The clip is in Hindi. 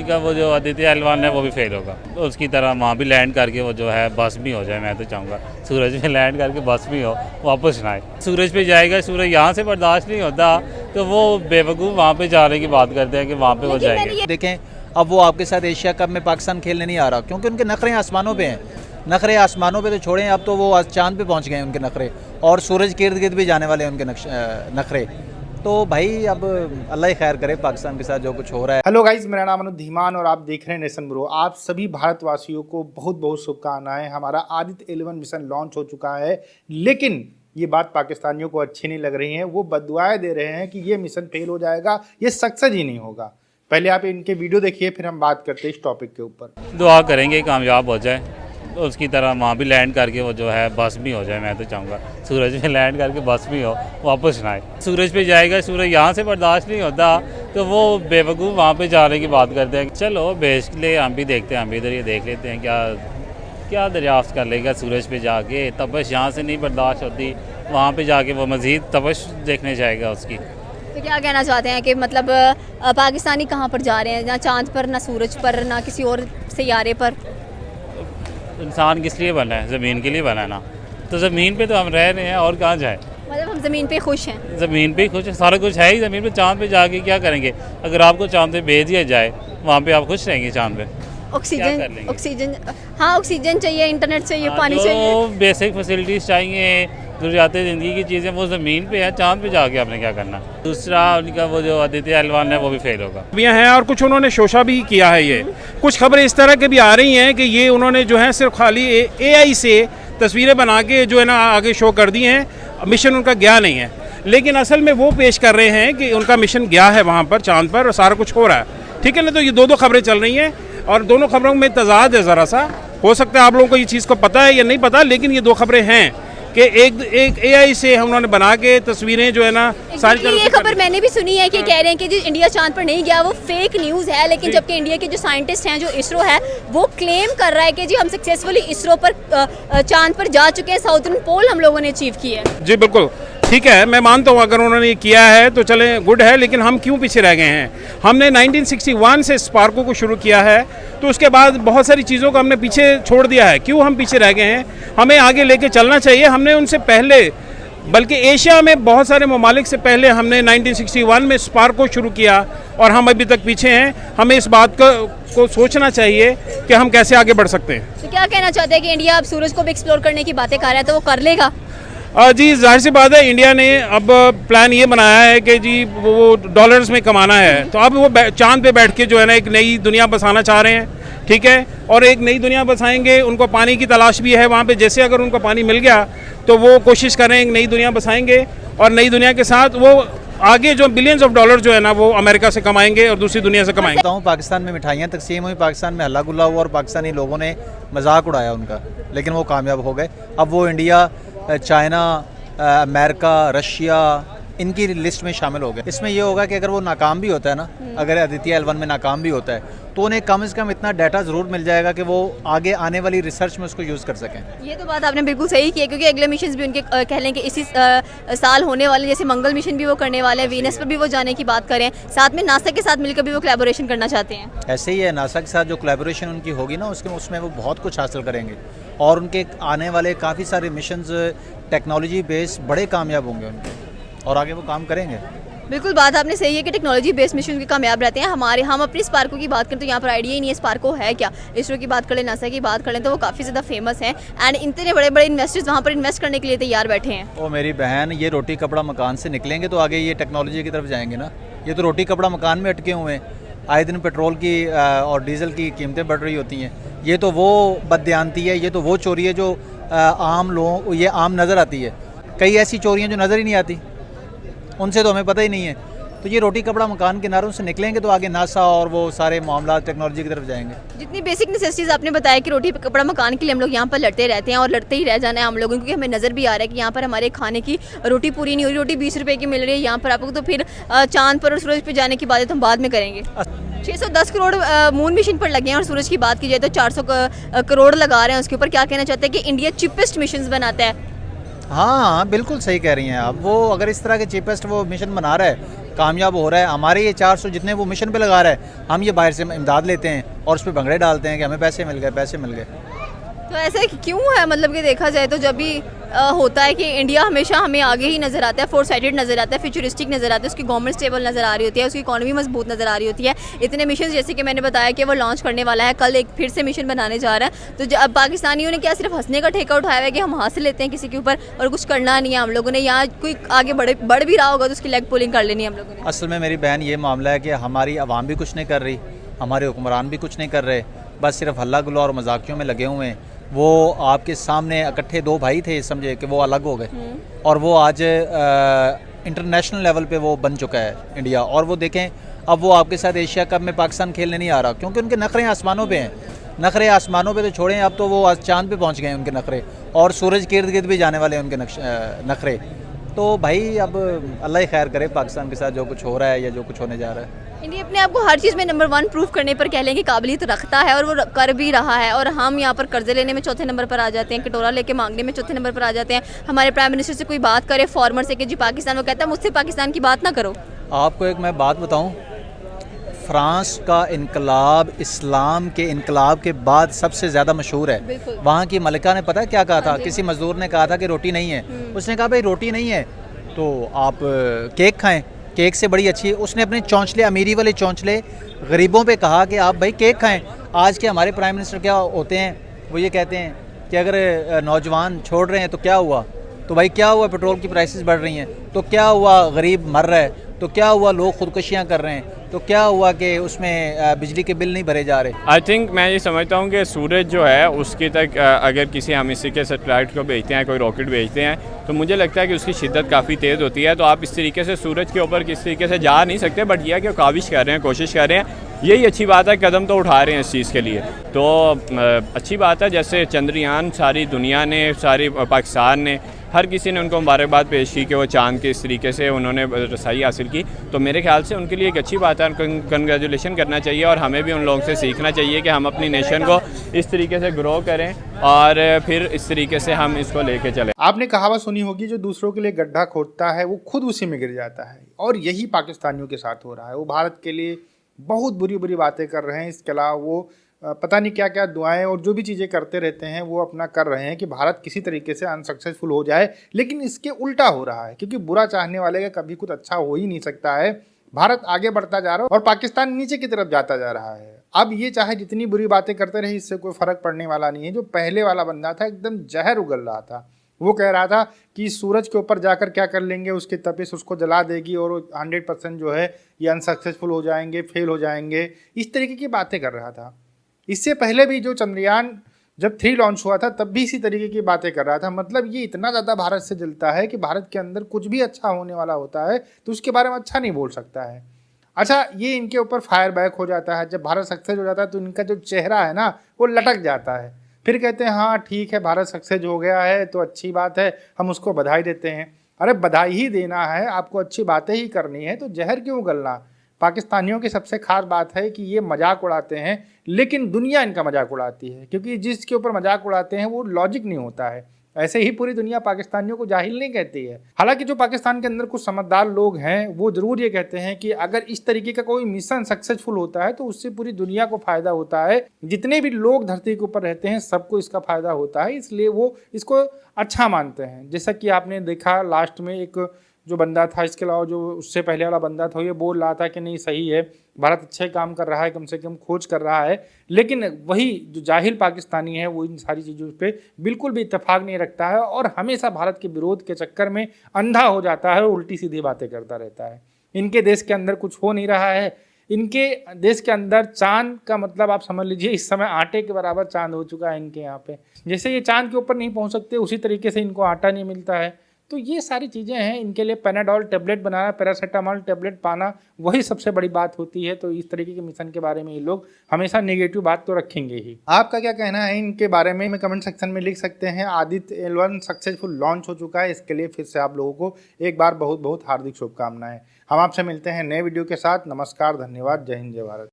का वो जो आदित्य एल1 है वो भी फेल होगा, तो उसकी तरह वहाँ भी लैंड करके वो जो है बस भी हो जाए। मैं तो चाहूँगा सूरज पे लैंड करके बस भी हो, वापस ना आए। सूरज पे जाएगा, सूरज यहाँ से बर्दाश्त नहीं होता तो वो बेवकूफ़ वहाँ पे जाने की बात करते हैं कि वहाँ पे वो जाएंगे। देखें अब वो आपके साथ एशिया कप में पाकिस्तान खेलने नहीं आ रहा क्योंकि उनके नखरे आसमानों पे हैं। नखरे आसमानों पे तो छोड़ें, अब तो वो चांद पे पहुँच गए उनके नखरे, और सूरज के इर्द गिर्द भी जाने वाले हैं उनके नखरे। तो भाई अब अल्लाह ही खैर करे पाकिस्तान के साथ जो कुछ हो रहा है। हेलो गाइज, मेरा नाम अनुज धीमान और आप देख रहे हैं नेशन ब्रो। आप सभी भारतवासियों को बहुत बहुत शुभकामनाएं। हमारा आदित्य एल1 मिशन लॉन्च हो चुका है, लेकिन ये बात पाकिस्तानियों को अच्छी नहीं लग रही है। वो बददुआएं दे रहे हैं कि ये मिशन फेल हो जाएगा, ये सक्सेस ही नहीं होगा। पहले आप इनके वीडियो देखिए, फिर हम बात करते हैं इस टॉपिक के ऊपर। दुआ करेंगे कामयाब हो जाए, तो उसकी तरह वहाँ भी लैंड करके वो जो है बस भी हो जाए। मैं तो चाहूँगा सूरज पे लैंड करके बस भी हो, वापस ना आए। सूरज पे जाएगा, सूरज यहाँ से बर्दाश्त नहीं होता तो वो बेवकूफ़ वहाँ पे जाने की बात करते हैं। चलो बेस के लिए हम भी देखते हैं, हम भी इधर ये देख लेते हैं क्या दरियाफ्त कर लेगा सूरज पे जाके। तपश यहाँ से नहीं बर्दाश्त होती, वहाँ पे जाके वो मज़ीद तपश देखने जाएगा उसकी। तो क्या कहना चाहते हैं कि मतलब पाकिस्तानी कहाँ पर जा रहे हैं? ना चांद पर, ना सूरज पर, ना किसी और सैयारे पर। इंसान किस लिए बना है? ज़मीन के लिए बना है ना, तो ज़मीन पे तो हम रह रहे हैं और कहाँ जाए। मतलब हम ज़मीन पे खुश हैं। ज़मीन पे ही खुश है, सारा कुछ है ही ज़मीन पे। चांद पे जाके क्या करेंगे? अगर आपको चांद पे भेज दिया जाए, वहाँ पे आप खुश रहेंगे? चांद पे ऑक्सीजन हाँ, ऑक्सीजन चाहिए, इंटरनेट चाहिए, पानी चाहिए, बेसिक फैसिलिटीज़ चाहिए, ज़रूरियाती ज़िंदगी की चीज़ें वो ज़मीन पे है। चांद पे जाके आपने क्या करना? दूसरा उनका वो जो आदित्य एल1 है वो भी फेल होगा। हैं और कुछ उन्होंने शोशा भी किया है। ये कुछ खबरें इस तरह के भी आ रही हैं कि ये उन्होंने जो है सिर्फ खाली AI से तस्वीरें बना के जो है ना आगे शो कर दी हैं, मिशन उनका गया नहीं है। लेकिन असल में वो पेश कर रहे हैं कि उनका मिशन गया है वहाँ पर चांद पर और सारा कुछ हो रहा है। ठीक है ना, तो ये दो खबरें चल रही हैं और दोनों खबरों में तजाद है। ज़रा सा हो सकता है आप लोगों को ये चीज़ को पता है या नहीं पता, लेकिन ये दो खबरें हैं कि एक AI से उन्होंने बना के तस्वीरें जो है ना सारी। ये खबर मैंने भी सुनी है कि कह रहे हैं कि जो इंडिया चांद पर नहीं गया वो फेक न्यूज़ है, लेकिन जबकि इंडिया के जो साइंटिस्ट हैं, जो इसरो है, वो क्लेम कर रहा है कि जी हम सक्सेसफुली इसरो पर चांद पर जा चुके हैं। साउथर्न पोल हम लोगों ने अचीव किया है। जी बिल्कुल ठीक है, मैं मानता हूँ अगर उन्होंने ये किया है तो चले गुड है, लेकिन हम क्यों पीछे रह गए हैं? हमने 1961 से स्पार्को को शुरू किया है, तो उसके बाद बहुत सारी चीज़ों को हमने पीछे छोड़ दिया है। क्यों हम पीछे रह गए हैं? हमें आगे लेके चलना चाहिए। हमने उनसे पहले, बल्कि एशिया में बहुत सारे ममालिक से पहले हमने 1961 में स्पार्को शुरू किया और हम अभी तक पीछे हैं। हमें इस बात को सोचना चाहिए कि हम कैसे आगे बढ़ सकते हैं। तो क्या कहना चाहते हैं कि इंडिया अब सूरज को भी एक्सप्लोर करने की बातें कर रहा है, तो वो कर लेगा? जी जाहिर सी बात है, इंडिया ने अब प्लान ये बनाया है कि जी वो डॉलर्स में कमाना है, तो अब वो चांद पे बैठ के जो है ना एक नई दुनिया बसाना चाह रहे हैं। ठीक है, और एक नई दुनिया बसाएंगे। उनको पानी की तलाश भी है वहाँ पे, जैसे अगर उनको पानी मिल गया तो वो कोशिश करें एक नई दुनिया बसाएंगे और नई दुनिया के साथ वो आगे जो बिलियंस ऑफ डॉलर जो है ना वो अमेरिका से कमाएंगे और दूसरी दुनिया से कमाएंगे। पाकिस्तान में मिठाइयाँ तकसीम हुई, पाकिस्तान में हल्ला गुल्ला हुआ और पाकिस्तानी लोगों ने मजाक उड़ाया उनका, लेकिन वो कामयाब हो गए। अब वो इंडिया, चाइना, अमेरिका, रशिया इनकी लिस्ट में शामिल हो गए। इसमें ये होगा कि अगर वो नाकाम भी होता है ना, अगर आदित्य एल1 में नाकाम भी होता है, तो उन्हें कम से कम इतना डाटा ज़रूर मिल जाएगा कि वो आगे आने वाली रिसर्च में उसको यूज़ कर सकें। ये तो बात आपने बिल्कुल सही की है, क्योंकि अगले मिशन भी उनके कह लें कि इसी साल होने वाले, जैसे मंगल मिशन भी वो करने वाले हैं, वीनस पर भी वो जाने की बात करें, साथ में नासा के साथ मिलकर भी वो कोलैबोरेशन करना चाहते हैं। ऐसे ही है, नासा के साथ जो कोलैबोरेशन उनकी होगी ना उसमें वो बहुत कुछ हासिल करेंगे और उनके आने वाले काफ़ी सारे मिशंस टेक्नोलॉजी बेस्ड बड़े कामयाब होंगे उनके, और आगे वो काम करेंगे। बिल्कुल बात आपने सही है कि टेक्नोलॉजी बेस्ड मिशन के कामयाब रहते हैं। हम अपनी स्पार्को की बात करें तो यहाँ पर आइडिया ही नहीं है स्पार्को है क्या। इसरो की बात करें, नासा की बात करें, तो वो काफ़ी ज़्यादा फेमस हैं एंड इतने बड़े बड़े इन्वेस्टर्स वहाँ पर इन्वेस्ट करने के लिए तैयार बैठे हैं। ओ मेरी बहन, ये रोटी कपड़ा मकान से निकलेंगे तो आगे ये टेक्नोलॉजी की तरफ जाएंगे ना। ये तो रोटी कपड़ा मकान में अटके हुए हैं। आए दिन पेट्रोल की और डीजल की कीमतें बढ़ रही होती हैं। ये तो वो बददियानती है, ये तो वो चोरी है जो आम लोगों को ये आम नज़र आती है। कई ऐसी चोरियाँ जो नज़र ही नहीं आती, उनसे तो हमें पता ही नहीं है। तो ये रोटी कपड़ा मकान किनारों से निकलेंगे तो आगे नासा और वो सारे मामला टेक्नोलॉजी की तरफ जाएंगे। जितनी बेसिक नेसेसिटीज़ आपने बताया कि रोटी कपड़ा मकान के लिए हम लोग यहाँ पर लड़ते रहते हैं और लड़ते ही रह जाना है हम लोगों, क्योंकि हमें नज़र भी आ रहा है कि यहाँ पर हमारे खाने की रोटी पूरी नहीं हो रही। रोटी 20 रुपए की मिल रही है यहाँ पर आपको, तो फिर चांद पर और सूरज पर जाने की बात तो हम बाद में करेंगे। 610 करोड़ मून मिशन पर लगे हैं और सूरज की बात की जाए तो 400 करोड़ लगा रहे हैं उसके ऊपर। क्या कहना चाहते हैं कि इंडिया चिपेस्ट मिशन बनाता है? हाँ बिल्कुल सही कह रही हैं आप। वो अगर इस तरह के चीपेस्ट वो मिशन बना रहा है कामयाब हो रहा है। हमारे ये 400 जितने वो मिशन पे लगा रहा है, हम ये बाहर से इमदाद लेते हैं और उस पर भंगड़े डालते हैं कि हमें पैसे मिल गए, पैसे मिल गए। तो ऐसा क्यों है, मतलब कि देखा जाए तो जब भी होता है कि इंडिया हमेशा हमें आगे ही नज़र आता है, फोर साइडेड नज़र आता है, फ्यूचरिस्टिक नज़र आता है, उसकी गवर्नमेंट स्टेबल नज़र आ रही होती है, उसकी इकॉनमी मजबूत नज़र आ रही होती है। इतने मिशन जैसे कि मैंने बताया कि वो लॉन्च करने वाला है, कल एक फिर से मिशन बनाने जा रहा है। तो अब पाकिस्तानियों ने क्या सिर्फ हंसने का ठेका उठाया है कि हम हासिल लेते हैं किसी के ऊपर और कुछ करना नहीं है हम लोगों ने, यहाँ कोई आगे बढ़ भी रहा होगा तो उसकी लेग पुलिंग कर लेनी है हम लोगों ने। असल में मेरी बहन ये मामला है कि हमारी आवाम भी कुछ नहीं कर रही, हमारे हुक्मरान भी कुछ नहीं कर रहे, बस सिर्फ हल्ला गुल्ला और मजाकियों में लगे हुए हैं। वो आपके सामने इकट्ठे दो भाई थे, समझे कि वो अलग हो गए और वो आज इंटरनेशनल लेवल पे वो बन चुका है इंडिया। और वो देखें अब वो आपके साथ एशिया कप में पाकिस्तान खेलने नहीं आ रहा क्योंकि उनके नखरे आसमानों पे हैं। नखरे आसमानों पे तो छोड़ें, अब तो वो आज चांद पे पहुंच गए उनके नखरे, और सूरज के इर्द गिर्द भी जाने वाले हैं उनके नखरे। तो भाई अब अल्लाह ही खैर करे पाकिस्तान के साथ जो कुछ हो रहा है या जो कुछ होने जा रहा है। इंडिया अपने आप को हर चीज़ में नंबर 1 प्रूफ करने पर कह लें कि काबिलियत रखता है और वो कर भी रहा है, और हम यहाँ पर कर्जे लेने में चौथे नंबर पर आ जाते हैं, कटोरा लेके मांगने में चौथे नंबर पर आ जाते हैं। हमारे प्राइम मिनिस्टर से कोई बात करे फॉर्मर से कि जी पाकिस्तान, वो कहता है मुझसे पाकिस्तान की बात ना करो। आपको एक मैं बात बताऊं, फ्रांस का इनकलाब इस्लाम के इनकलाब के बाद सबसे ज़्यादा मशहूर है। वहाँ की मलिका ने पता है क्या कहा था? किसी मजदूर ने कहा था कि रोटी नहीं है, उसने कहा भाई रोटी नहीं है तो आप केक खाएं, केक से बड़ी अच्छी। उसने अपने चौंचले, अमीरी वाले चौंचले गरीबों पे कहा कि आप भाई केक खाएं। आज के हमारे प्राइम मिनिस्टर क्या होते हैं, वो ये कहते हैं कि अगर नौजवान छोड़ रहे हैं तो क्या हुआ, तो भाई क्या हुआ, पेट्रोल की प्राइसेस बढ़ रही हैं, तो क्या हुआ, गरीब मर रहा है, तो क्या हुआ, लोग खुदकुशियाँ कर रहे हैं, तो क्या हुआ कि उसमें बिजली के बिल नहीं भरे जा रहे। आई थिंक मैं ये समझता हूँ कि सूरज जो है उसकी तक अगर किसी हम इसी के सैटेलाइट को भेजते हैं, कोई रॉकेट भेजते हैं, तो मुझे लगता है कि उसकी शिद्दत काफ़ी तेज़ होती है। तो आप इस तरीके से सूरज के ऊपर किस तरीके से जा नहीं सकते, बट यह है कि काविश कर रहे हैं, कोशिश कर रहे हैं, यही अच्छी बात है, कदम तो उठा रहे हैं इस चीज़ के लिए। तो अच्छी बात है, जैसे चंद्रयान सारी दुनिया ने, सारी पाकिस्तान ने, हर किसी ने उनको मुबारकबाद पेश की कि वो चांद के इस तरीके से उन्होंने रसाई हासिल की। तो मेरे ख्याल से उनके लिए एक अच्छी बात है, कंग्रेचुलेशन करना चाहिए, और हमें भी उन लोगों से सीखना चाहिए कि हम अपनी नेशन को इस तरीके से ग्रो करें और फिर इस तरीके से हम इसको लेके चलें। आपने कहावत सुनी होगी, जो दूसरों के लिए गड्ढा खोदता है वो खुद उसी में गिर जाता है, और यही पाकिस्तानियों के साथ हो रहा है। वो भारत के लिए बहुत बुरी बुरी बातें कर रहे हैं, इसके अलावा वो पता नहीं क्या क्या दुआएं और जो भी चीज़ें करते रहते हैं वो अपना कर रहे हैं कि भारत किसी तरीके से अनसक्सेसफुल हो जाए। लेकिन इसके उल्टा हो रहा है, क्योंकि बुरा चाहने वाले का कभी कुछ अच्छा हो ही नहीं सकता है। भारत आगे बढ़ता जा रहा है और पाकिस्तान नीचे की तरफ जाता जा रहा है। अब ये चाहे जितनी बुरी बातें करते रहे, इससे कोई फ़र्क पड़ने वाला नहीं है। जो पहले वाला बंदा था एकदम जहर उगल रहा था, वो कह रहा था कि सूरज के ऊपर जाकर क्या कर लेंगे, उसकी तपिश उसको जला देगी और 100% जो है ये अनसक्सेसफुल हो जाएंगे, फेल हो जाएंगे, इस तरीके की बातें कर रहा था। इससे पहले भी जो चंद्रयान जब 3 लॉन्च हुआ था तब भी इसी तरीके की बातें कर रहा था। मतलब ये इतना ज़्यादा भारत से जलता है कि भारत के अंदर कुछ भी अच्छा होने वाला होता है तो उसके बारे में अच्छा नहीं बोल सकता है। अच्छा, ये इनके ऊपर फायर बैक हो जाता है। जब भारत सक्सेस हो जाता है तो इनका जो चेहरा है ना वो लटक जाता है, फिर कहते हैं हाँ ठीक है भारत सक्सेस हो गया है तो अच्छी बात है, हम उसको बधाई देते हैं। अरे बधाई ही देना है, आपको अच्छी बातें ही करनी है तो जहर क्यों उगलना। पाकिस्तानियों की सबसे खास बात है कि ये मजाक उड़ाते हैं, लेकिन दुनिया इनका मजाक उड़ाती है, क्योंकि जिसके ऊपर मजाक उड़ाते हैं वो लॉजिक नहीं होता है। ऐसे ही पूरी दुनिया पाकिस्तानियों को जाहिल नहीं कहती है। हालांकि जो पाकिस्तान के अंदर कुछ समझदार लोग हैं वो ज़रूर ये कहते हैं कि अगर इस तरीके का कोई मिशन सक्सेसफुल होता है तो उससे पूरी दुनिया को फ़ायदा होता है, जितने भी लोग धरती के ऊपर रहते हैं सबको इसका फ़ायदा होता है, इसलिए वो इसको अच्छा मानते हैं। जैसा कि आपने देखा लास्ट में एक जो बंदा था, इसके अलावा जो उससे पहले वाला बंदा था, ये बोल रहा था कि नहीं सही है, भारत अच्छे काम कर रहा है, कम से कम खोज कर रहा है। लेकिन वही जो जाहिल पाकिस्तानी है वो इन सारी चीज़ों पे बिल्कुल भी इत्तेफाक नहीं रखता है और हमेशा भारत के विरोध के चक्कर में अंधा हो जाता है और उल्टी सीधी बातें करता रहता है। इनके देश के अंदर कुछ हो नहीं रहा है। इनके देश के अंदर चांद का मतलब आप समझ लीजिए इस समय आटे के बराबर चांद हो चुका है इनके यहाँ पे। जैसे ये चांद के ऊपर नहीं पहुँच सकते उसी तरीके से इनको आटा नहीं मिलता है। तो ये सारी चीज़ें हैं, इनके लिए पेनाडोल टेबलेट बनाना, पैरासीटामोल टेबलेट पाना वही सबसे बड़ी बात होती है। तो इस तरीके के मिशन के बारे में ये लोग हमेशा नेगेटिव बात तो रखेंगे ही। आपका क्या कहना है इनके बारे में कमेंट सेक्शन में लिख सकते हैं। आदित्य L1 सक्सेसफुल लॉन्च हो चुका है, इसके लिए फिर से आप लोगों को एक बार बहुत बहुत हार्दिक शुभकामनाएं। हम आपसे मिलते हैं नए वीडियो के साथ। नमस्कार, धन्यवाद, जय हिंद, जय भारत।